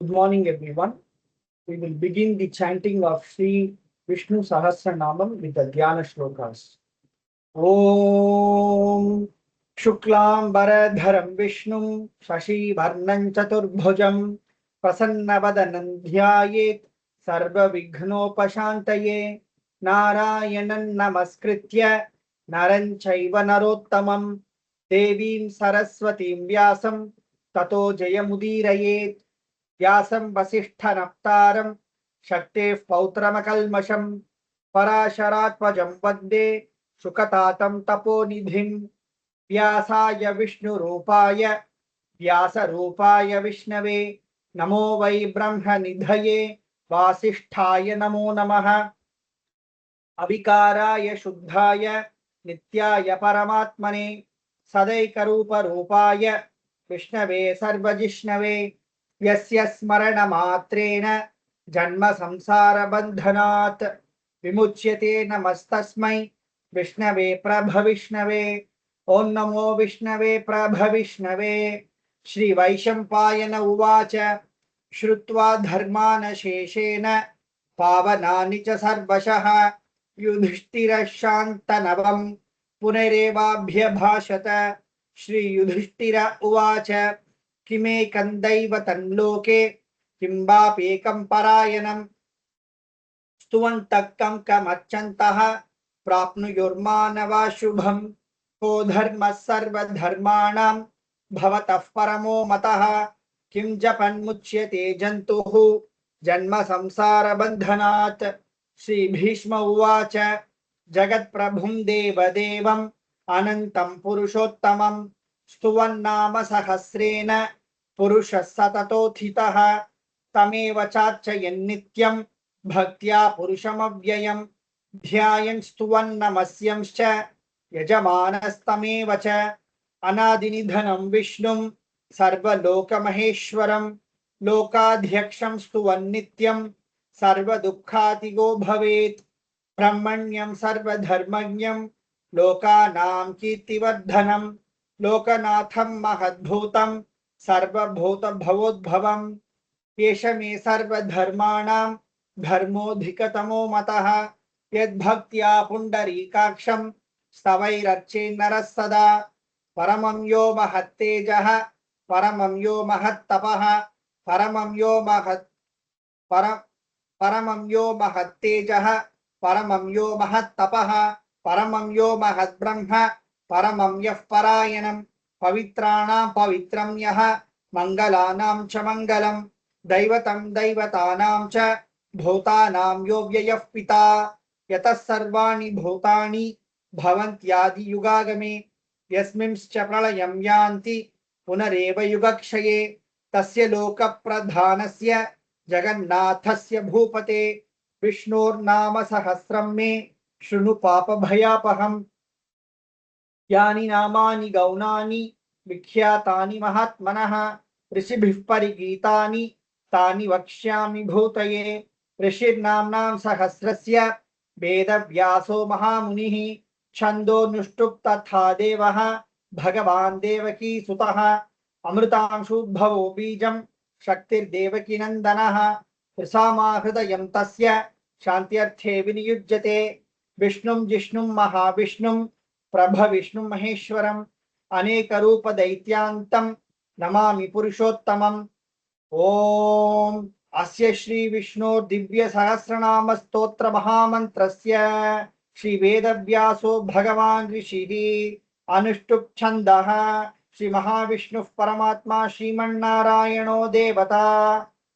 Good morning, everyone. We will begin the chanting of Sri Vishnu Sahasranamam with the Dhyana Shlokas. Om Shuklam Baradharam Vishnum Shashi Varnam Chaturbhujam Prasanna Dhyayet Sarva Vighnopashantaye Narayanan Namaskritya Naran Chaiva Narottamam Devim Saraswatim Vyasam Tato Jayamudirayet व्यासं वसिष्ठनप्तारं शक्तेः पौत्रमकल्मषं पराशरात्मजं वन्दे शुकतातं तपोनिधिं व्यासाय विष्णुरूपाय व्यासरूपाय विष्णवे नमो वै ब्रह्मनिधये वासिष्ठाय नमो नमः अविकाराय शुद्धाय नित्याय परमात्मने सदैकरूपरूपाय विष्णवे सर्वजिष्णवे यस्य स्मरणमात्रेण जन्म संसारबन्धनात् विमुच्यते नमस्तस्मै विष्णवे प्रभविष्णवे ॐ नमो विष्णवे प्रभविष्णवे श्रीवैशम्पायन उवाच श्रुत्वा धर्मानशेषेण पावनानि च सर्वशः युधिष्ठिरः शान्तनवं पुनरेवाभ्यभाषत श्रीयुधिष्ठिर उवाच किमेकं दैव तन्लोके किं वाप्येकं परायणं स्तुवन्तः कं कमर्चन्तः प्राप्नुयुर्मानवा शुभं को धर्मः सर्वधर्माणां भवतः परमो मतः किं जपन्मुच्यते जन्तुः जन्म संसारबन्धनात् श्रीभीष्म उवाच जगत्प्रभुं देवदेवम् अनन्तं पुरुषोत्तमं स्तुवन्नाम सहस्रेण पुरुषः सततोत्थितः तमेव चार्चयन्नित्यं भक्त्या पुरुषमव्ययं ध्यायन् स्तुवन्नमस्यंश्च यजमानस्तमेव च अनादिनिधनं विष्णुं सर्वलोकमहेश्वरं लोकाध्यक्षं स्तुवन्नित्यं सर्वदुःखातिगो भवेत् ब्रह्मण्यं सर्वधर्मज्ञं लोकानां कीर्तिवर्धनं लोकनाथं महद्भूतं सर्वभूतभवोद्भवं एष मे सर्वधर्माणां धर्मोऽधिकतमो मतः यद्भक्त्या पुण्डरीकाक्षं स्तवैरर्चेन्नरः सदा परमं यो महत्तेजः परमं यो महत्तपः परमं यो महत्तेजः परमं यो महत्तपः परमं यो महद्ब्रह्म परमं यः परायणं पवित्राणां पवित्रं यः मङ्गलानां च मङ्गलं दैवतं दैवतानां च भूतानां यो व्ययः पिता यतः सर्वाणि भूतानि भवन्त्यादियुगागमे यस्मिंश्च प्रलयं यान्ति पुनरेव युगक्षये तस्य लोकप्रधानस्य जगन्नाथस्य भूपते विष्णोर्नाम सहस्रं मे शृणु पापभयापहम् यानि नामानि गौणानि विख्यातानि महात्मनः ऋषिभिः परिगीतानि तानि वक्ष्यामि भूतये ऋषिर्नाम्नां सहस्रस्य वेदव्यासो महामुनिः छन्दोनुष्टुप् तथा देवः भगवान् देवकीसुतः अमृतांशुद्भवो बीजं शक्तिर्देवकीनन्दनः त्रिसामाहृदयं तस्य शान्त्यर्थे विनियुज्यते विष्णुं जिष्णुं महाविष्णुं प्रभविष्णुं महेश्वरम् अनेकरूपदैत्यान्तं नमामि पुरुषोत्तमम् ॐ अस्य श्री विष्णो दिव्य सहस्रनाम स्तोत्र महामन्त्रस्य श्री वेदव्यासो भगवान् ऋषिः अनुष्टुप् छन्दः श्री महाविष्णुः परमात्मा श्रीमन्नारायणो देवता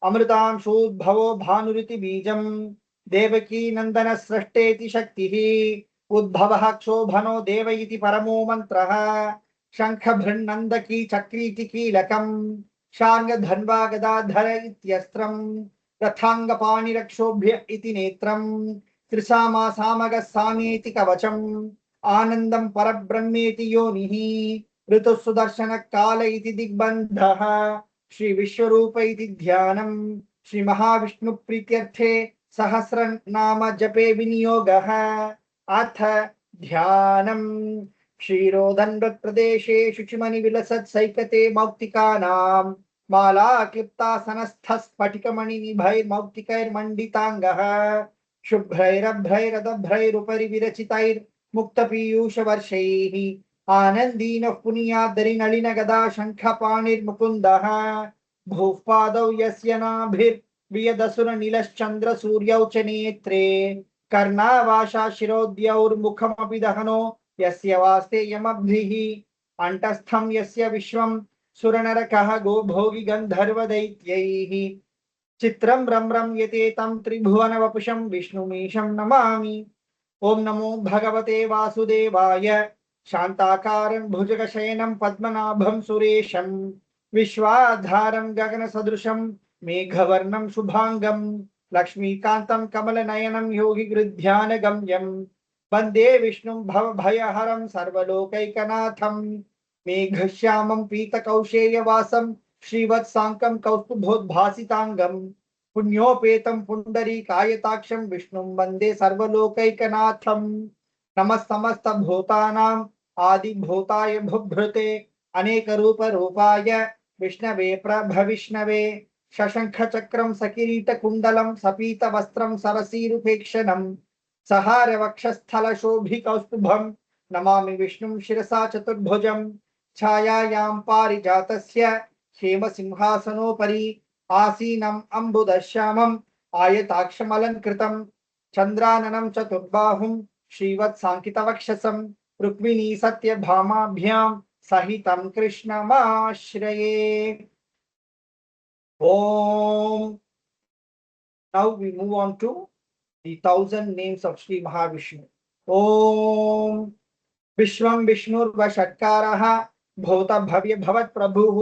अमृतांशोद्भवो भानुरिति बीजं देवकी नन्दन सृष्टेति शक्तिः उद्भवः क्षोभनो देव इति परमो मन्त्रः शङ्खभृन्नन्दकी चक्रीति कीलकम् शार्ङ्गधन्वा गदाधर इत्यस्त्रम् रथाङ्गपाणिरक्षोभ्य इति नेत्रम् त्रिसामा सामगः सामेति कवचम् आनन्दं परब्रह्मेति योनिः ऋतुः सुदर्शन काल इति दिग्बन्धः श्री विश्वरूप इति ध्यानम् श्री महाविष्णु प्रीत्यर्थे सहस्रनाम जपे विनियोगः अथ ध्यानम् क्षीरोदण्डप्रदेशे शुचिमणि विलसत् सैकते मौक्तिकानां माला क्लिप्तासनस्थस्फटिकमणिनिभैर्मौक्तिकैर्मण्डिताङ्गः शुभ्रैरभ्रैरदभ्रैरुपरि विरचितैर्मुक्तपीयूषवर्षैः आनन्दीनः पुनीयादरिनलिनगदा शङ्खपाणिर्मुकुन्दः भूः पादौ यस्य नाभिर्वियदसुरनिलश्चन्द्रसूर्यौ च नेत्रे कर्णावाशा शिरोद्यौर्मुखमपि दहनो यस्य वास्तेयमब्धिः अण्टस्थं यस्य विश्वं सुरनरकः गोभोगि गन्धर्वदैत्यैः चित्रं रम्रं यते तं त्रिभुवनवपुषं विष्णुमीशं नमामि। ओम नमो भगवते वासुदेवाय शांताकारं भुजगशयनं पद्मनाभं सुरेशं विश्वाधारं गगनसदृशं मेघवर्णं शुभांगं लक्ष्मीकान्तं कमलनयनं योगिगृध्यानगम्यं वन्दे विष्णुं भवभयहरं सर्वलोकैकनाथं मेघश्यामं पीतकौशेयवासं श्रीवत्साङ्कं कौस्तुभोद्भासिताङ्गं पुण्योपेतं पुण्डरीकायताक्षं विष्णुं वन्दे सर्वलोकैकनाथं नमः समस्तभूतानां आदिभूताय भुभृते अनेकरूपरूपाय विष्णवे प्रभविष्णवे शशंखचक्रं सकिरीटकुण्डलं सपीतवस्त्रं सरसीरुपेक्षणं सहारवक्षस्थलशोभिकौस्तुभं नमामि विष्णुं शिरसा चतुर्भुजं छायायां पारिजातस्य हेमसिंहासनोपरि आसीनम् अम्बुदश्यामम् आयताक्षमलङ्कृतं चन्द्राननं चतुर्बाहुं श्रीवत्साङ्कितवक्षसं रुक्मिणी सत्यभामाभ्यां सहितं कृष्णमाश्रये। Om. Now we move on to the 1,000 names of Sri Mahavishnu. Om. विश्वं विष्णुर्वषट्कारः भूतभव्य भवत्प्रभुः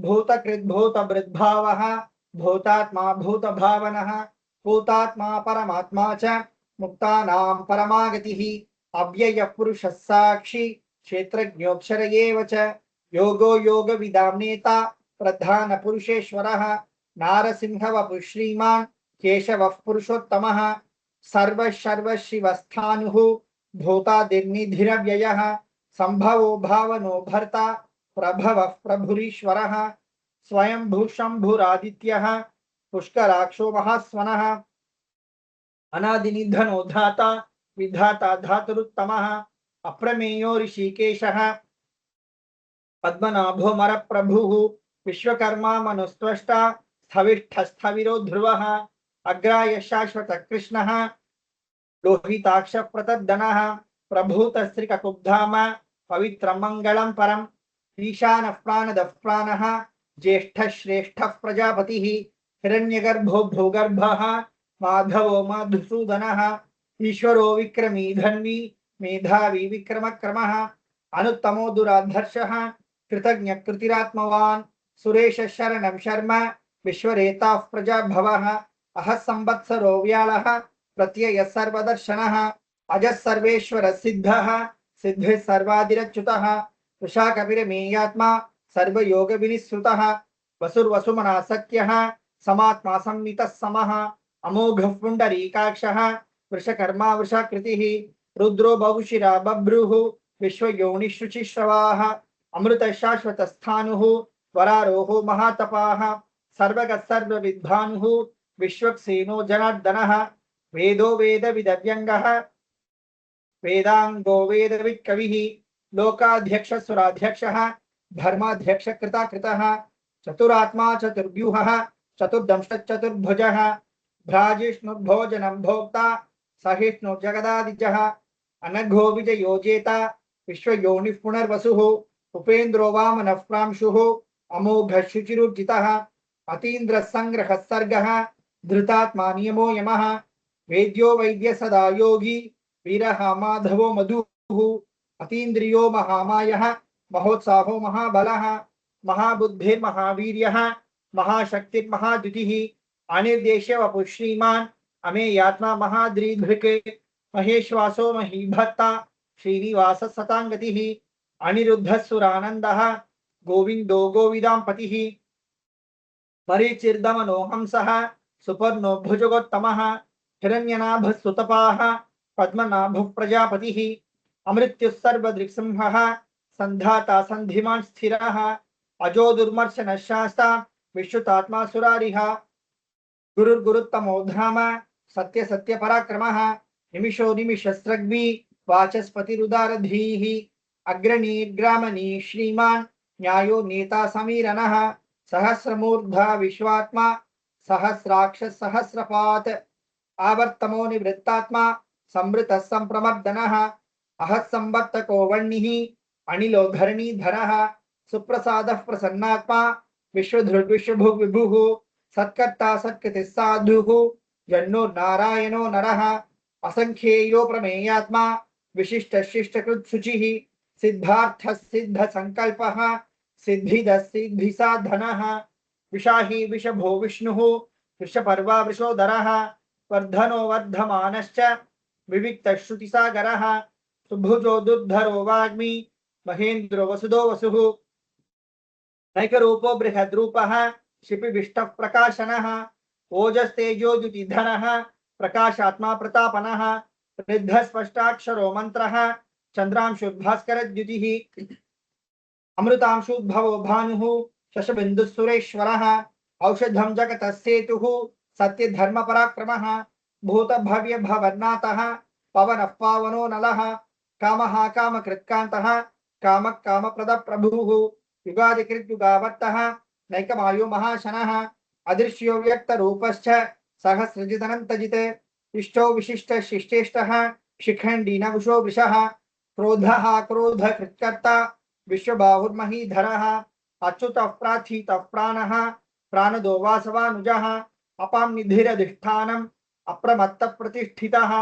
भूतकृद्भूतभृद्भावः भूतात्मा भूतभावनः भूतात्मा परमात्मा च मुक्तानां परमागतिः अव्ययः पुरुषः साक्षी क्षेत्रज्ञोऽक्षर एव च योगो योगविदां नेता प्रधानपुरुषेश्वरः नारसिंहवपुः श्रीमान् केशवः पुरुषोत्तमः सर्वशिवस्थाणुः भूतादिर्निधिरव्ययः संभवो भावनो भर्ता प्रभवः प्रभुरीश्वरः स्वयंभूशंभुरादित्यः पुष्कराक्षो महास्वनः अनादिनिधनो धाता विधाता धातुरुत्तमः अप्रमेयो ऋषिकेशः पद्मनाभो मरप्रभुः विश्वकर्मा मनुस्त्वष्टा स्थविष्ठस्थविरो ध्रुवः अग्राय शाश्वत कृष्णः लोहिताक्ष प्रतद्दनः प्रभूतस्त्रिककुब्धाम पवित्रं मङ्गलं परम् ईशानः प्राणदः प्राणः ज्येष्ठः श्रेष्ठः प्रजापतिः हिरण्यगर्भो भूगर्भः माधवो मधुसूदनः ईश्वरो विक्रमी धन्वी मेधावी विक्रमक्रमः अनुत्तमो दुराधर्षः कृतज्ञ कृतिरात्मवान् सुरेश शरणं शर्म विश्वरेता प्रजाभवः अह संवत्सरो व्यालः प्रत्यय सर्वदर्शनः अजः सर्वेश्वर सिद्धः सिद्धि सर्वादिरच्युतः वृषा कपिरमेयात्मा सर्वयोग विनिश्रुतः वसुर्वसुमना सत्यः समात्मा संवितः समः अमोघः पुण्डरीकाक्षः वृषकर्मा वृषाकृतिः रुद्रो बहुशिरा बभ्रुः विश्वयोनिशुचिश्रवाः अमृत शाश्वत स्थाणुः वरारोहो महातपाः सर्वगः सर्वविद्भानुः विश्वक्सेनो जनार्दनः वेदो वेदविदव्यङ्गः वेदांगो वेदवित्कविः लोकाध्यक्ष सुराध्यक्षः धर्माध्यक्ष कृताकृतः चतुरात्मा चतुर्व्यूहः चतुर्दंष्ट चतुर्भुजः भ्राजिष्णुर्भोजनं भोक्ता सहिष्णु जगदादिजः अनघो विजयोजेता विश्वयोनिः पुनर्वसुः उपेन्द्रो वामनः प्रांशुः अमोघः शुचिरुर्जितः अतीन्द्रः संग्रहः सर्गः धृतात्मा नियमो यमः वेद्यो वैद्य सदा योगी वीरः माधवो मधुः अतीन्द्रियो महामायः महोत्साहो महाबलः महाबुद्धिर्महावीर्यः महाशक्तिर्महाद्युतिः अनिर्देश्य वपुः श्रीमान् अमेयात्मा महाद्रिधृक् महेश्वासो महीभत्ता श्रीनिवास सताङ्गतिः अनिरुद्धः सुरानन्दः गोविन्दो गोविदां पतिः मरीचिर्दमनो हंसः सुपर्णो भुजगोत्तमः हिरण्यनाभः सुतपाः पद्मनाभः प्रजापतिः अमृत्युः सर्वदृक्सिंहः सन्धाता सन्धिमान् स्थिरः अजो दुर्मर्शनः शास्ता विश्रुतात्मा सुरारिः गुरुर्गुरुत्तमो धाम सत्य सत्य पराक्रमः निमिषो निमिषस्रग्वी वाचस्पतिरुदारधीः अग्रणीर्ग्रामणी श्रीमान् न्यायो नेता समीरणः सहस्रमूर्धा विश्वात्मा सहस्राक्ष सहस्रपात् आवर्तमो निवृत्तात्मा संवृतः संप्रमर्दनः अहस्संवर्तको वह्निः अनिलो धरणीधरः सुप्रसादः प्रसन्नात्मा विश्वधृग्विश्वभुग् विभुः सत्कर्ता सत्कृतिः साधुः जन्नो नारायणो नरः असंख्येयो प्रमेयात्मा विशिष्ट शिष्टकृत् शुचिः सिद्धार्थः सिद्ध संकल्पः सिद्धिदः सिद्धिसाधनः विशाही विषभो विष्णुः वृषपर्वा वृषोदरः वर्धनो वर्धमानश्च विविक्तः श्रुतिसागरः सुभुजो दुर्धरो वाग्मी महेन्द्रो वसुदो वसुः नैकरूपो बृहद्रूपः शिपिविष्टः प्रकाशनः ओजस्तेजोद्युतिधरः प्रकाशात्मा प्रतापनः ऋद्धः स्पष्टाक्षरो मन्त्रः चन्द्रांशुर्भास्करद्युतिः अमृतांशुद्भवो भानुः शशबिन्दुः औषधं जगतः सेतुः सत्यधर्मपराक्रमः भूतभव्यभवन्नाथः पवनः पावनो नलः कामः कामकृत्कान्तः कामः कामप्रदप्रभुः युगादिकृत्युगावर्तः नैकमायो महाशनः अदृश्यो व्यक्तरूपश्च सहस्रजिदनन्तजित् इष्टो विशिष्ट शिष्टेष्टः शिखण्डी नवुषो वृषः क्रोधः क्रोधकृत्कर्ता विश्वबाहुर्महीधरः अच्युतः प्रार्थितः प्राणः प्राणदो वासवानुजः अपां निधिरधिष्ठानम् अप्रमत्तप्रतिष्ठितः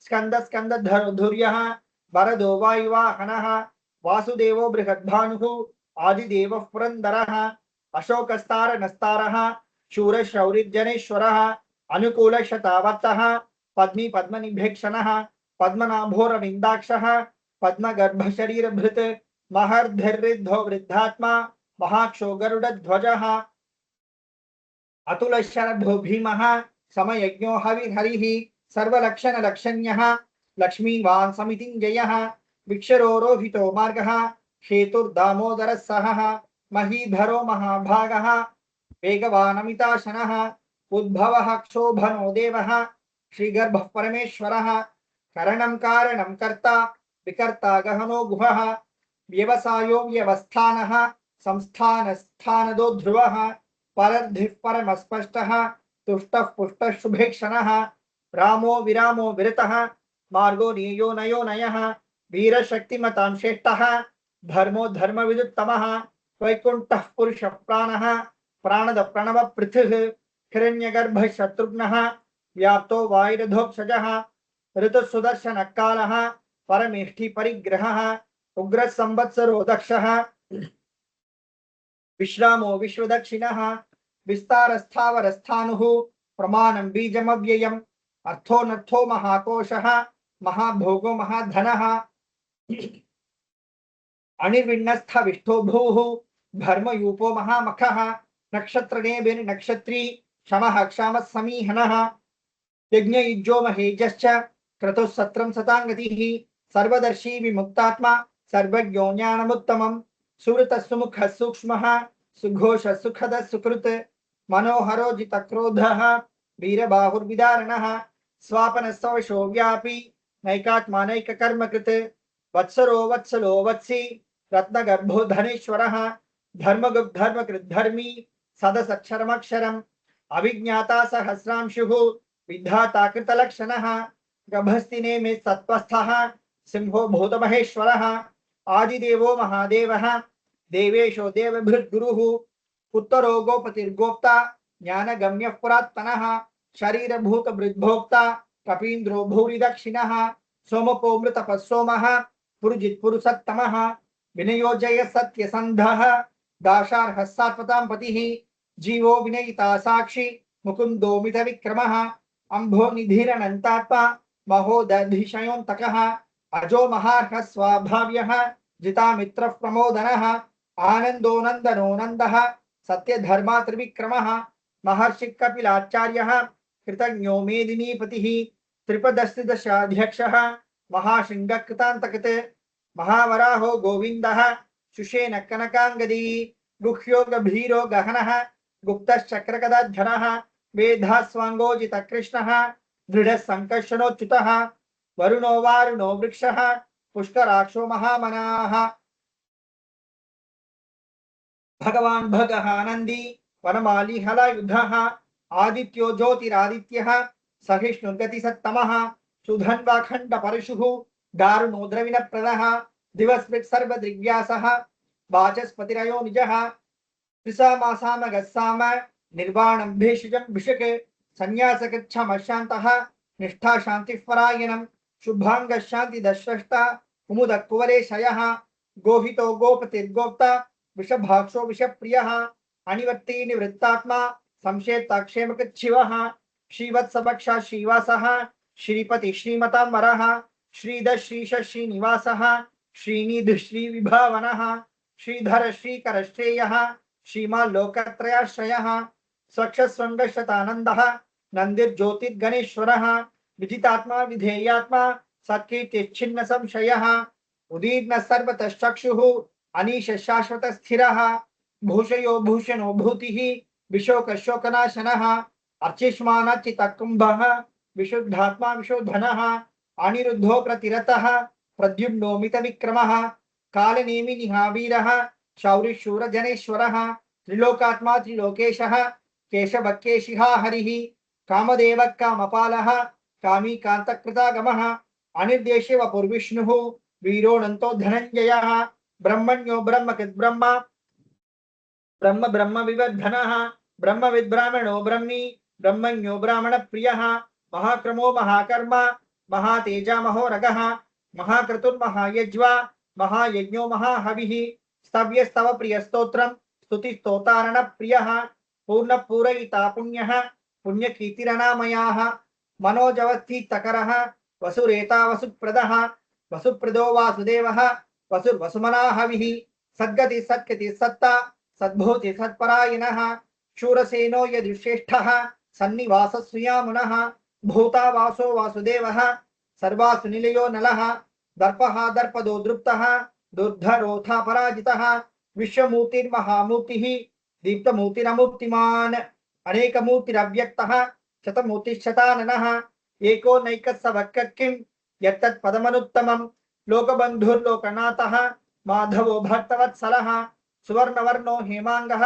स्कंद स्कंदधरो धुर्यः वरदो वायुवाहनः वासुदेवो बृहद्भानुः आदिदेवः पुरन्दरः अशोकस्तारनस्तारः शूरशौरिर्जनेश्वरः अनुकूलशतावर्तः पद्मी पद्मनिभेक्षणः पद्मनाभोरविन्दाक्षः पद्मगर्भशरीरभृत् महर्धिर्ऋद्धो वृद्धात्मा महाक्षो गरुडध्वजः अतुलशरभो भीमः समयज्ञो हविर्हरिः सर्वलक्षणलक्षण्यः लक्ष्मीवान् समितिञ्जयः विक्षरोरोहितो मार्गः हेतुर्दामोदरः सहः महीधरो महाभागः वेगवानमिताशनः उद्भवः क्षोभनो देवः श्रीगर्भः परमेश्वरः करणं कारणं कर्ता विकर्ता गहनो गुहः व्यवसायो व्यवस्थानः संस्थानस्थानदो ध्रुवः परर्धिः परमस्पष्टः तुष्टः पुष्टः शुभेक्षणः रामो विरामो विरतः मार्गो नियो नयो नयः वीरशक्तिमतां श्रेष्ठः धर्मो धर्मविदुत्तमः वैकुण्ठः पुरुषः प्राणः प्राणद प्रणव पृथुः हिरण्यगर्भः शत्रुघ्नः व्याप्तो वायुरधोक्षजः ऋतुसुदर्शनः कालः परमेष्ठि परिग्रहः उग्रः संवत्सरो दक्षः विश्रामो विश्वदक्षिणः विस्तारस्थावरस्थानुः प्रमाणं बीजमव्ययम् अर्थोऽनर्थो महाकोशः महाभोगो महाधनः अनिर्विण्णस्थ विष्ठो भूः धर्मयूपो महामखः नक्षत्रनेभिर्नक्षत्री क्षमः क्षामः समीहनः यज्ञयुज्यो महेजश्च क्रतुः सत्रं सताङ्गतिः सर्वदर्शी विमुक्तात्मा सर्वज्ञो ज्ञानमुत्तमम् सुहृतः सुमुखः सूक्ष्मः सुघोषः सुखदः सुकृत् मनोहरो जितक्रोधः वीरबाहुर्विदारणः स्वापनः सवशो व्यापी नैकात्मा नैककर्मकृत् वत्सरो वत्सलो वत्सी रत्नगर्भो धनेश्वरः धर्मगुप् धर्मकृद्धर्मी सदसक्षरमक्षरम् अभिज्ञाता सहस्रांशुः विधाता कृतलक्षणः गभस्तिने मे सत्त्वस्थः सिंहो भूतमहेश्वरः आदिदेवो महादेवः देवेशो देवभृद्गुरुः उत्तरो गोपतिर्गोप्ता ज्ञानगम्यः पुरात्मनः शरीरभूतभृद्भोक्ता कपीन्द्रो भूरि दक्षिणः सोमपो मृतपः सोमः पुरुजित् पुरुषत्तमः विनयो जय सत्यसन्धः दाशार्हः सात्वतां पतिः जीवो विनयिता साक्षी मुकुन्दो मितविक्रमः अम्भो निधिरनन्तात्मा महोदधिशयोऽन्तकः अजो महार्हः स्वाभाव्यः जितामित्रः प्रमोदनः आनन्दो नन्दनो नन्दः सत्यधर्मा त्रिविक्रमः महर्षि कपिलाचार्यः कृतज्ञो मेदिनीपतिः त्रिपदस्तिदशाध्यक्षः महाशृङ्गकृतान्तकृत् महावराहो गोविन्दः शुशेन कनकाङ्गदी गुह्यो गभीरो गहनः गुप्तश्चक्रगदाधरः वेदास्वाङ्गोजित कृष्णः दृढः संकर्षणोच्युतः वरुणो वारुणो वृक्षः पुष्कराक्षो महामनाः भगवान् भगः नन्दी वनमाली हलायुधः आदित्यो ज्योतिरादित्यः सहिष्णुर्गतिसत्तमः सुधन्वाखण्डपरशुः दारुणो द्रविणप्रदः दिवस्मृक् सर्वदृग्व्यासः वाचस्पतिरयो निजः त्रिसामासामगस्साम निर्वाणं भेषजं भिषक् संन्यासकृच्छमशान्तः निष्ठा शान्तिपरायणं शुभाङ्गशान्तिदश्रष्टा कुमुदकुवलेशयः गोहितो गोपतिर्गोप्ता विषभाक्षो विषप्रियः अनिवर्ती निवृत्तात्मा संशेत्ताक्षेमकृच्छिवः श्रीवत्सभक्षा श्रीवासः श्रीपति श्रीमताम्बरः श्रीधर श्रीश श्रीनिवासः श्रीनिधि श्रीविभावनः श्रीधर श्रीकर श्रेयः श्रीमान् लोकत्रयाश्रयः स्वक्षस्वङ्गशतानन्दः नन्दिर्ज्योतिर्गणेश्वरः विदितात्मा विधेयात्मा सत्कीर्तिच्छिन्न संशयः उदीर्न सर्वतश्चक्षुः अनीश शाश्वत स्थिरः भूषयो भूषणो भूतिः विशोक शोकनाशनः अर्चिष्मानचितकुम्भः विशुद्धात्मा विशोधनः अनिरुद्धो प्रतिरतः प्रद्युम्नो मितविक्रमः कालनेमिनिः वीरः शौरिशूरजनेश्वरः त्रिलोकात्मा त्रिलोकेशः केशवकेशिहा हरिः कामदेवः कामपालः कामी कान्तकृतागमः अनिर्देशे वपुर्विष्णुः वीरोऽनन्तो धनञ्जयः ब्रह्मण्यो ब्रह्मकृत् ब्रह्म ब्रह्म ब्रह्म विवर्धनः ब्रह्मविद् ब्राह्मणो ब्रह्मी ब्रह्मण्यो ब्राह्मण प्रियः महाक्रमो महाकर्म महातेजा महोरगः महाक्रतुर्महायज्वा महायज्ञो महाहविः स्तव्यस्तव प्रियस्तोत्रं स्तुतिस्तोतारण प्रियः पूर्ण पूरयिता पुण्यः पुण्यकीर्तिरनामयाः मनोजवस्थितकरः वसुरेता वसुप्रदः वसुप्रदो वासुदेवः वसुर्वसुमना हविः सद्गति सत्कृति सत्ता सद्भूति सत्परायणः शूरसेनो यदुश्रेष्ठः सन्निवास सुयामुनः भूता वासो वासुदेवः सर्वासु निलयो नलः दर्पः दर्पदो दृप्तः दुर्धरोथा पराजितः विश्वमूर्तिर्महामूर्तिः दीप्तमूर्तिरमूर्तिमान् अनेकमूर्तिरव्यक्तः शतमूर्तिश्शताननः एको नैकस्सवक्किं यत्तत्पदमनुत्तमं लोकबन्धुर्लोकनाथः माधवो भक्तवत्सलः सुवर्णवर्णो हेमाङ्गः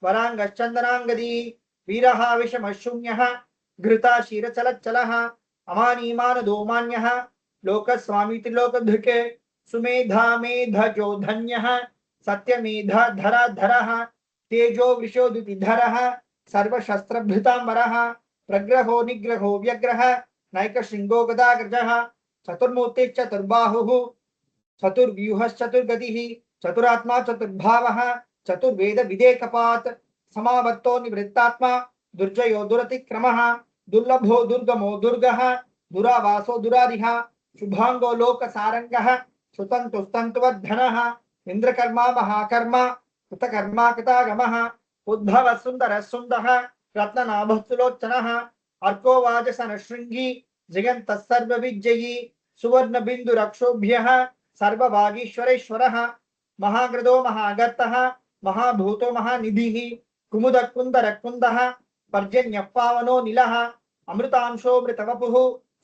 वराङ्गश्चन्दनाङ्गदी वीरः विषमशून्यः घृता क्षीरचलच्चलः अमानीमानदो मान्यः लोकस्वामी त्रिलोकधृक् सुमेधा मेधजो धन्यः सत्यमेधा धराधरः तेजो वृषोदितिधरः सर्वशस्त्रभृताम्बरः प्रग्रहो निग्रहो व्यग्रः नैकशृङ्गो गदाग्रजः चतुर्मूर्तिश्चतुर्बाहुः चतुर्व्यूहश्चतुर्गतिः चतुरात्मा चतुर्भावः चतुर्वेद विदेकपात् समावत्तो निवृत्तात्मा दुर्जयो दुरतिक्रमः दुर्लभो दुर्गमो दुर्गः दुरावासो दुरारिः शुभांगो लोकसारंगः सुतन्तुस्तन्तुवद्धनः इंद्रकर्मा महाकर्मा कृतकर्मा कृतागमः उद्भव सुंदर सुंदः रत्ननाभस्तुलोचनः अर्को वाजसन शृंगी जयन्तः सर्वविजयी सुवर्ण बिंदुरक्षोभ्यः सर्वभागीश्वरेश्वरः महाग्रदो महागर्तः महाभूतो महानिधिः कुमुद कुंदर कुंदः पर्जन्य पावनो नीलः अमृतांशो मृतवपुः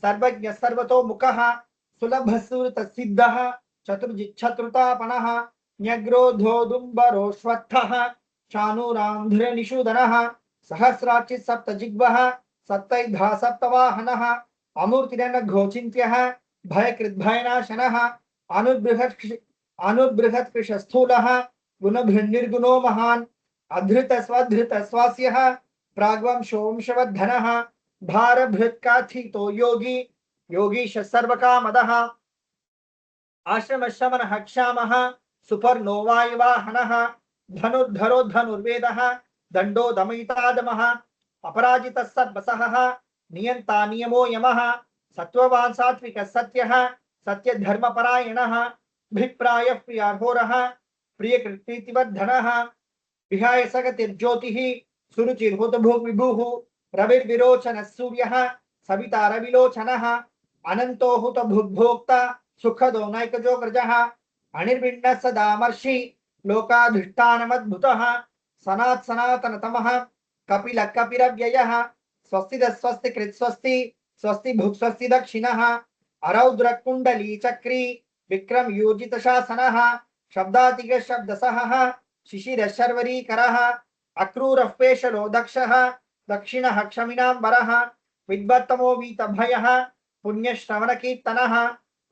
सर्वज्ञ सर्वतो मुखः सुलभ सुरत सिद्धः चतुर्जिच्छत्रुतापनः न्यग्रोधोदुम्बरोश्वत्थः चाणूरान्ध्रनिषूदनः सहस्राचित् सप्तजिह्वः सप्तैधा सप्तवाहनः अमूर्तिरनघोचिन्त्यः भयकृद्भयनाशनः अनुबृहत्कृशस्थूलः गुणभृन्निर्गुणो महान् अधृतस्वधृतस्वास्यः प्राग्वंशोंशवद्धनः भारभृत्काथितो योगी योगीश सर्वकामदः आश्रमशमनः क्षामः सुपर्णो वायुवाहनः धनुर्धरो धनुर्वेदः दण्डो दमयितादमः अपराजितः सर्वसहः नियन्ता नियमो यमः सत्त्ववान् सात्विकः सत्यः सत्यधर्मपरायणः भिप्रायः प्रियार्होरः प्रियकृत्प्रीतिवर्धनः विहाय सगतिर्ज्योतिः सुरुचिर्हुतभुग् विभुः रविर्विरोचनः सूर्यः सविता रविलोचनः अनन्तो हुतभुग्भोक्ता सुखदो नैकजोग्रजः अनिर्विण्णः सदामर्षि लोकाधिष्ठानमद्भुतः सनात् सनातनतमः कपिल कपिरव्ययः स्वस्ति कृत् स्वस्ति स्वस्ति भुक् स्वस्ति दक्षिणः अरौद्र कुंडली चक्री विक्रम योजित शासनः शब्दातिक शब्दसहः शिशिर शर्वरीकरः अक्रूरः पेशलो दक्षः दक्षिणः क्षमिनाम्बरः विद्वत्तमो वीतभयः पुण्यश्रवणकीर्तनः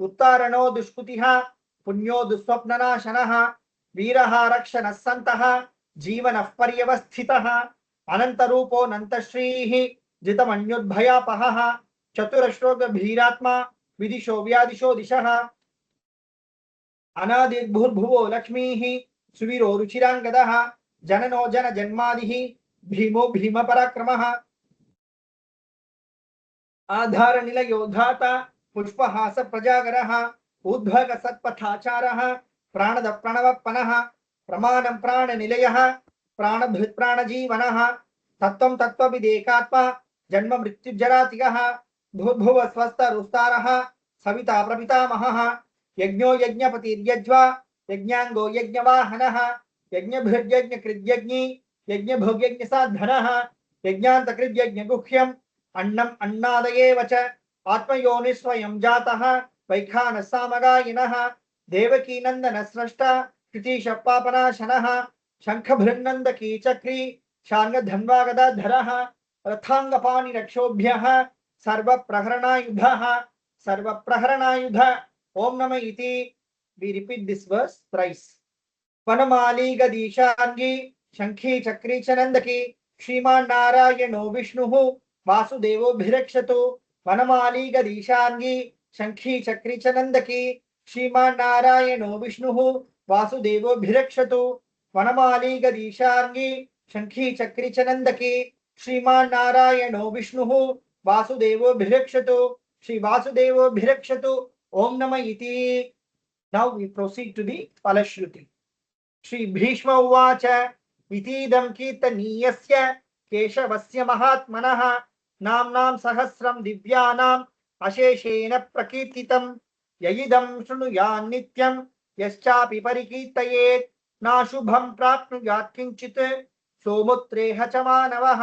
उत्तारणो दुष्कृतिः पुण्यो दुःस्वप्ननाशनः वीरः रक्षणः सन्तः जीवनः पर्यवस्थितः अनन्तरूपो नन्तश्रीः जितमन्योद्भयापहः चतुरश्रोगभीरात्मा विदिशो व्यादिशो दिशः अनादिर्भुर्भुवो लक्ष्मीः सुवीरो रुचिराङ्गदः जननो जन जन्मादिः भीमो भीम पराक्रमः आधार निलयो धाता पुष्पहास प्रजागरः उद्भग सत्पथाचारः प्राणद प्रणवपनः प्रमाणं प्राण निलयः प्राणभृत् प्राणजीवनः तत्त्वं तत्त्वविदेकात्मा जन्म मृत्युजरातिगः भूर्भुव स्वस्तरुस्तारः सविता प्रपितामहः यज्ञो यज्ञपतिर्यज्वा यज्ञांगो यज्ञवाहनः यज्ञभृद्यज्ञकृद्यज्ञी यज्ञभोग्यज्ञसाधनः यज्ञान्तकृद्यज्ञगुह्यम् अन्नम् अन्नादयेव च आत्मयोनिस्वयं जातः वैखानः सामगायिनः देवकी नन्दन स्रष्टा कृतीश पापनाशनः शङ्खभृन्नन्दकी चक्री शार्ङ्गधन्वागदाधरः रथाङ्गपाणिरक्षोभ्यः सर्वप्रहरणायुधः सर्वप्रहरणायुध ओम नमः इति we repeat this verse thrice वनमाली गदीशांगी शंखी चक्री च नंदकी श्रीमान नारायणो विष्णुः वासुदेवोभिरक्षतु वनमाली गदीशांगी शंखी चक्री च नंदकी श्रीमान नारायणो विष्णुः वासुदेवोभिरक्षतु वनमाली गदीशांगी शंखी चक्री च नंदकी श्रीमान नारायणो विष्णुः वासुदेवोभिरक्षतु श्री वासुदेवोभिरक्षतु ओम नमः इति. Now we proceed to the Falashruti. Shri Bhishma उवाच इतीदं कीर्तनीयस्य केशवस्य महात्मनः नाम्नां सहस्रं दिव्यानाम् अशेषेण प्रकीर्तितं ययिदं शृणुयान् नित्यं यश्चापि परिकीर्तयेत् नाशुभं प्राप्नुयात् किञ्चित् सोमुत्रेह च मानवः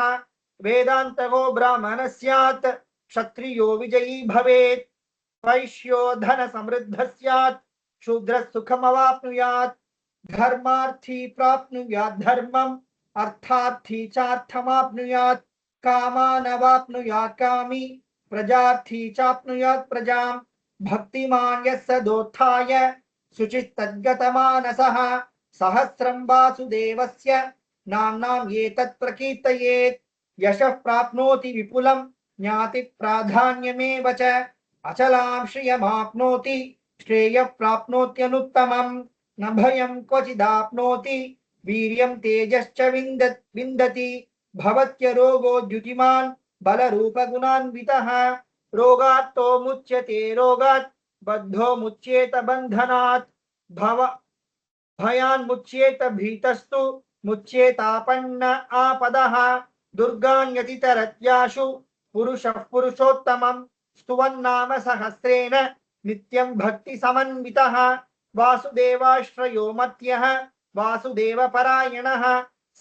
वेदान्तगो ब्राह्मणः स्यात् क्षत्रियो विजयी भवेत् वैश्यो धन समृद्धः स्यात् शूद्रः सुखमवाप्नुयात् धर्मार्थी प्राप्नुयात् धर्मम् अर्थार्थी चार्थमाप्नुयात् कामानवाप्नुयात् कामी प्रजार्थी चाप्नुयात् प्रजां भक्तिमान् यः सदोत्थाय शुचिस्तद्गतमानसः सहस्रं वासुदेवस्य नाम्नाम् एतत् प्रकीर्तयेत् यशः प्राप्नोति विपुलं ज्ञाति प्राधान्यमेव च अचलां श्रियमाप्नोति श्रेयः प्राप्नोत्यनुत्तमम् न भयं क्वचिदाप्नोति वीर्यं तेजश्च विन्दति भवत्य रोगो द्युतिमान् बलरूपगुणान्वितः रोगात्तो मुच्यते रोगात् बद्धो मुच्येत बन्धनात् भव भयान्मुच्येत भीतस्तु मुच्येतापन्न आपदः दुर्गान्यतितरत्याशु पुरुषः पुरुषोत्तमं स्तुवन्नाम सहस्रेण नित्यं भक्ति समन्वितः वासुदेवाश्रयो मत्यः वासुदेवपरायणः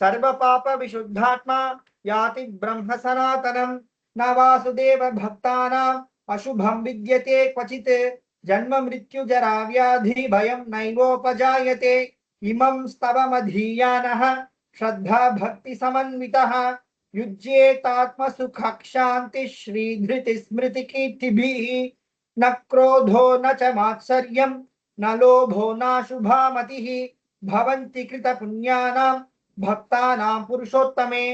सर्वपाप विशुद्धात्मा याति ब्रह्म सनातनं न वासुदेव भक्तानाम् अशुभं विद्यते क्वचित् जन्म मृत्यु जरा व्याधि भयं नैवोपजायते इमं स्तवमधीयानः श्रद्धा भक्ति समन्वितः युज्येतात्म सुख शांति श्रीधृति स्मृति कीर्तिभिः न क्रोधो न च मात्सर्यं न लोभो न शुभा मतिः भवन्ति कृत पुण्यानां भक्तानां पुरुषोत्तमे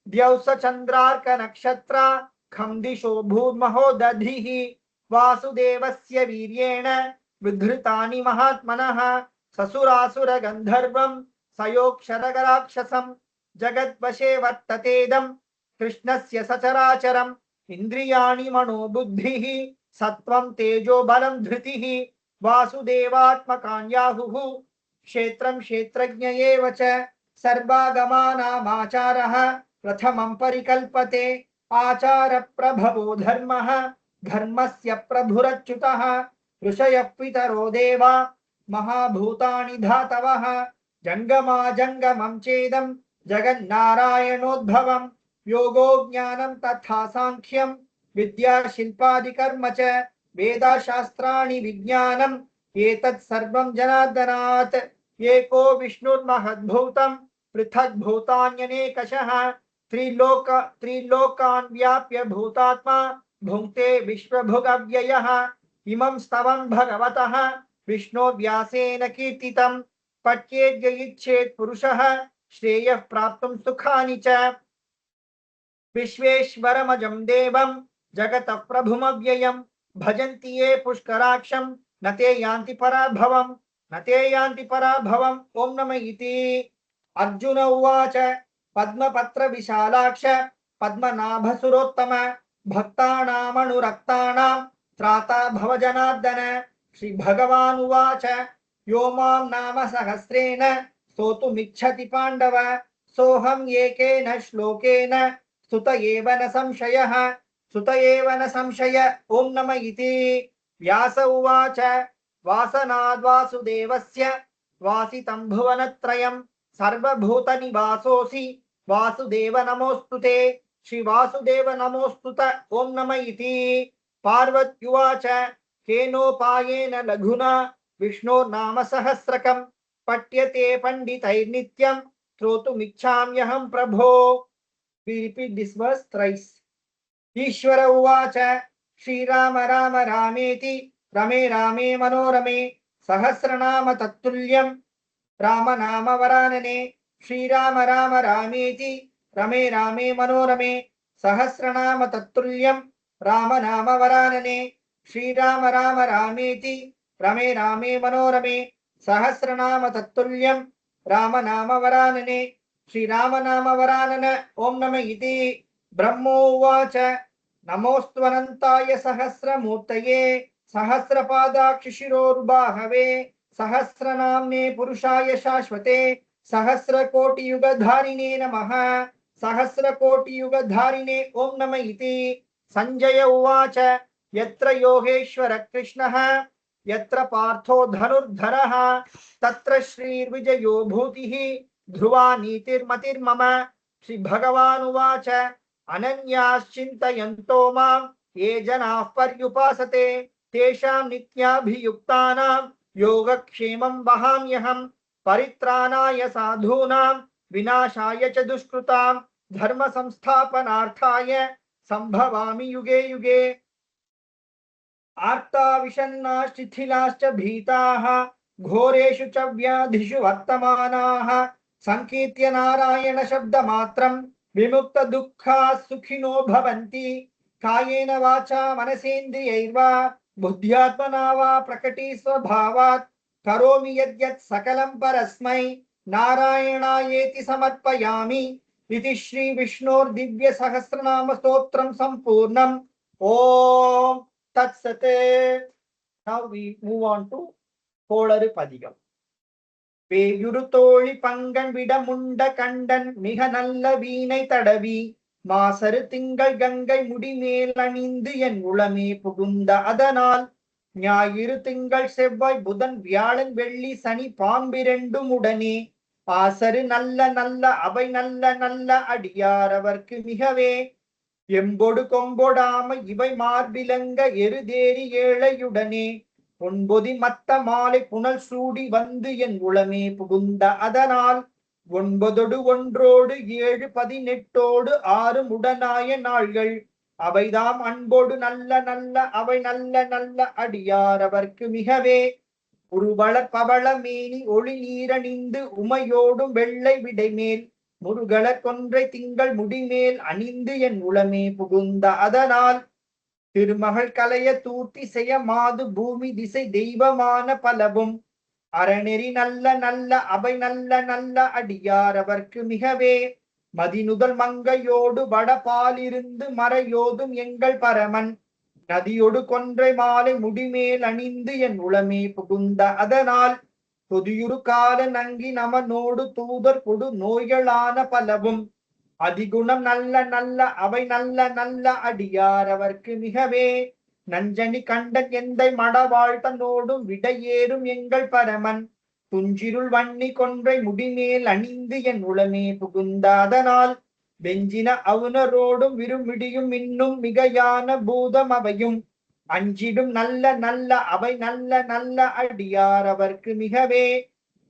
द्यौस चन्द्रार्क नक्षत्रा खं दिशो भूर्महो दधिः वासुदेवस्य वीर्येण विधृतानि महात्मनः ससुरासुर गन्धर्वं सयोक्षरगराक्षसं जगद्वशे वर्ततेदं कृष्णस्य सचराचरम् इन्द्रियाणि मनो बुद्धिः सत्वं तेजो बलं धृतिः वासुदेवात्मकान्याहुः क्षेत्रं क्षेत्रज्ञ एव च सर्वागमानामाचारः प्रथमं परिकल्पते आचार प्रभवो धर्मः धर्मस्य प्रभुरच्युतः ऋषयः पितरो देवा महाभूतानि धातवः जंगमा जंगमं चेदं जगन्नारायणोद्भवं योगो ज्ञानं तथा सांख्यं विद्या शिल्पादि कर्म च वेदा शास्त्राणि विज्ञानम् एतत् सर्वं जनार्दनात् एको विष्णुर्महद्भूतं पृथक् भूतान्यनेकशः त्रिलोकान् व्याप्य भूतात्मा भुङ्क्ते विश्वभुगव्ययः इमं स्तवं भगवतः विष्णो व्यासेन कीर्तितं पठ्येद्य इच्छेत् पुरुषः श्रेयः प्राप्तुं सुखानि च विश्वेश्वरमजं देवं जगतः प्रभुमव्ययं भजन्ति ये पुष्कराक्षं न ते यान्ति पराभवं ॐ नमः इति अर्जुन उवाच पद्मपत्र विशालाक्ष पद्मनाभसुरोत्तम भक्तानामनुरक्तानां त्राता भव जनार्दन श्रीभगवान् उवाच यो मां नाम सहस्रेण स्तोतुमिच्छति पाण्डव सोऽहम् एकेन श्लोकेन सुत एव न संशय ॐ नमः इति व्यास उवाच वासनाद्वासुदेवस्य वासितं भुवनत्रयं सर्वभूतनिवासोऽसि वासुदेव नमोऽस्तुते श्रीवासुदेव नमोऽस्तुत ॐ नमः इति पार्वत्युवाच केनोपायेन लघुना विष्णोर्नाम सहस्रकं पठ्यते पण्डितैर्नित्यं श्रोतुमिच्छाम्यहं प्रभो. We repeat this verse thrice. ईश्वर उवाच श्रीराम राम रामेति रमे रामे मनोरमे सहस्रनाम तत्तुल्यं राम नाम वरानने श्रीराम राम रामेति रमे रामे मनोरमे सहस्रनाम तत्तुल्यं राम नाम वरानने श्रीराम राम रामेति रमे रामे मनोरमे सहस्रनाम तत्तुल्यं राम नाम वरानने श्रीराम नाम वरानन ॐ नमः इति ब्रह्मोवाच नमोऽस्त्वनन्ताय सहस्रमूर्तये सहस्रपादाक्षिशिरोर्बाहवे सहस्रनाम्ने पुरुषाय शाश्वते सहस्रकोटियुगधारिणे नमः सहस्रकोटियुगधारिणे ॐ नमः इति संजय उवाच यत्र योगेश्वर कृष्णः यत्र पार्थो धनुर्धरः तत्र श्रीर्विजयो भूतिः ध्रुवा नीतिर्मतिर्मम श्रीभगवानुवाच अनन्याश्चिन्तयन्तो मां ये जनाः पर्युपासते तेषां नित्याभियुक्तानां योगक्षेमं वहाम्यहं परित्राणाय साधूनां विनाशाय च दुष्कृतां धर्म संस्थापनार्थाय संभवामि युगे युगे आर्ता विषन्नाश्च शिथिलाश्च भीताः घोरेषु च व्याधिषु वर्तमानाः संकीर्त्य नारायण शब्दमात्रं विमुक्त दुःखाः सुखिनो भवन्ति कायेन वाचा मनसेन्द्रियैर्वा बुद्ध्यात्मना वा प्रकटी स्वभावात् करोमि यद्यत् सकलं परस्मै नारायणायेति समर्पयामि इति श्री विष्णोर्दिव्य सहस्रनाम स्तोत्रं संपूर्णम् ओम तत्सत्. Now we move on to கோளறு பதிகம். வேயுரு தோழி பங்கன் விடமுண்ட கண்டன் மிக நல்ல வீணை தடவி மாசரு திங்கள் கங்கை முடிமேல் அணிந்து என் உளமே புகுந்த அதனால் ஞாயிறு திங்கள் செவ்வாய் புதன் வியாழன் வெள்ளி சனி பாம்பிரண்டும் உடனே ஆசரு நல்ல நல்ல அவை நல்ல நல்ல அடியாரவர்க்கு மிகவே எம்பொடு கொம்பொடாம இவை மார்பிலங்க எருதேறி ஏழையுடனே பொன்பொதி மத்த மாலை புனல் சூடி வந்து என் உளமே புகுந்த அதனால் 9 ஒன்றோடு 7 18 6 உடனாய நாள்கள் அவைதாம் அன்போடு நல்ல நல்ல அவை நல்ல நல்ல அடியாரவர்க்கு மிகவே உருவள பவள மேனி ஒளி நீரணிந்து உமையோடும் வெள்ளை விடைமேல் முருகல கொன்றை திங்கள் முடிமேல் அணிந்து என் உளமே புகுந்த அதனால் திருமகள் கலைய தூர்த்தி செய்ய மாது பூமி திசை தெய்வமான பலவும் அறநெறி நல்ல நல்ல அவை நல்ல நல்ல அடியாரவர்க்கு மிகவே மதிநுதல் மங்கையோடு வடபாலிருந்து மறையோதும் எங்கள் பரமன் நதியொடு கொன்றை மாலை முடிமேல் அணிந்து என் உளமே புகுந்த அதனால் தொதியுறு கால நங்கி நமனோடு தூதர் கொடு நோய்களான பலவும் அதிகுணம் நல்ல நல்ல அவை நல்ல நல்ல அடியாரவர்க்கு மிகவே நஞ்சனி கண்டன் எந்தை மடவாழ்த்தனோடும் விடையேறும் எங்கள் பரமன் துஞ்சிருள் வன்னி கொன்றை முடிமேல் அணிந்து என் உளமே புகுந்த அதனால் வெஞ்சின அவுணரோடும் விருமிடியும் இன்னும் மிகையான பூதம் அவையும் அஞ்சிடும் நல்ல நல்ல அவை நல்ல நல்ல அடியார் அவர்க்கு மிகவே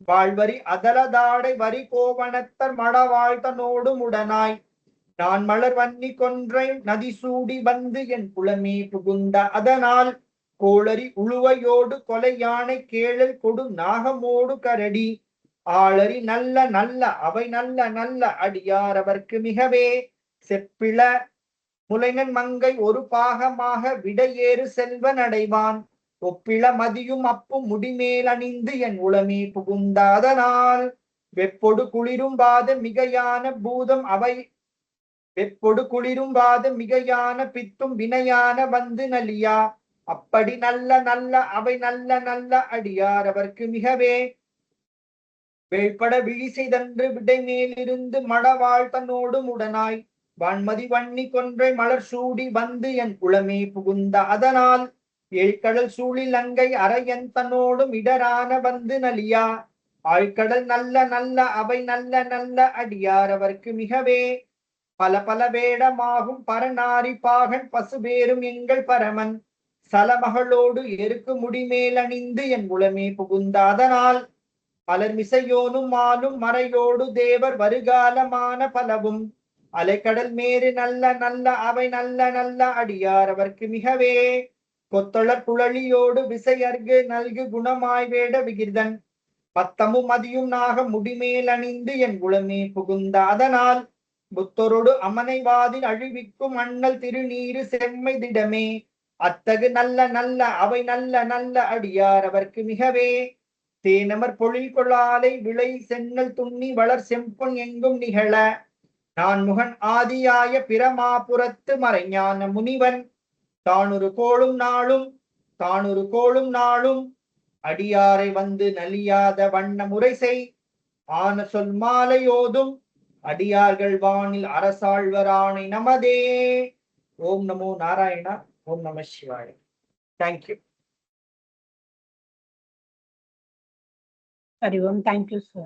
வாழ்வரி அதலதாடை வரி கோவணத்தர் மடவாழ்த்தனோடும் உடனாய் நான் மலர் வன்னி கொன்றை நதி சூடி வந்து என் குளமே புகுந்த அதனால் கோளரி உழுவையோடு கொலை யானை கேழல் கொடு நாகமோடு கரடி ஆளரி நல்ல நல்ல அவை நல்ல நல்ல அடியார் அவர்க்கு மிகவே செப்பிள முலைனன் மங்கை ஒரு பாகமாக விடையேறு செல்வன் அடைவான் ஒப்பிள மதியும் அப்பும் முடிமேல் அணிந்து என் உளமே புகுந்தாதனால் வெப்பொடு குளிரும் பாத மிகையான பூதம் அவை வெப்பொடு குளிரும் பாத மிகையான பித்தும் வினையான வந்து நலியா அப்படி நல்ல நல்ல அவை நல்ல நல்ல அடியார் அவர்க்கு மிகவே வேள்பட விழி செய்தன்று விடை மேலிருந்து மடவாழ் தன்னோடும் உடனாய் வான்மதி வன்னி கொன்றை மலர் சூடி வந்து என் குளமே புகுந்த அதனால் ஏழ்கடல் சூழில் அங்கை அரையன் தன்னோடும் இடரான வந்து நலியா ஆழ்கடல் நல்ல நல்ல அவை நல்ல நல்ல அடியார் அவர்க்கு மிகவே பல பல வேடமாகும் பரநாரி பாகன் பசுபேரும் எங்கள் பரமன் சலமகளோடு எருக்கு முடிமேல் அணிந்து என் குளமே புகுந்த அதனால் மலர் மிசையோனும் மாலும் மறையோடு தேவர் வருகாலமான பலவும் அலைக்கடல் மேறு நல்ல நல்ல அவை நல்ல நல்ல அடியார் அவர்க்கு மிகவே கொத்தொளர் குழலியோடு விசையர்கு நல்கு குணமாய் வேட விகிர்தன் பத்தமும் மதியும் நாக முடிமேல் அணிந்து என் குளமே புகுந்த அதனால் புத்தரோடு அமனைவாதில் அழிவிக்கும் அண்ணல் திருநீரு செம்மை திடமே அத்தகு நல்ல நல்ல அவை நல்ல நல்ல அடியார் அவர்க்கு மிகவே தேனமர் பொழில் கொள்ளாலை விளை சென்னல் துண்ணி வளர் செம்பொன் எங்கும் நிகழ நான் முகன் ஆதியாய பிரமாபுரத்து மறைஞான முனிவன் தானொரு கோளும் நாளும் அடியாரை வந்து நலியாத வண்ண முறைசை ஆன சொல் மாலையோதும் அடியார்கள் வானில் அரசாழ்வரானை நமதே. ஓம் நமோ நாராயணா. ஓம் நம சிவாய. Thank you. Hari Om. Thank you, sir.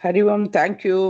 Hari Om. Thank you.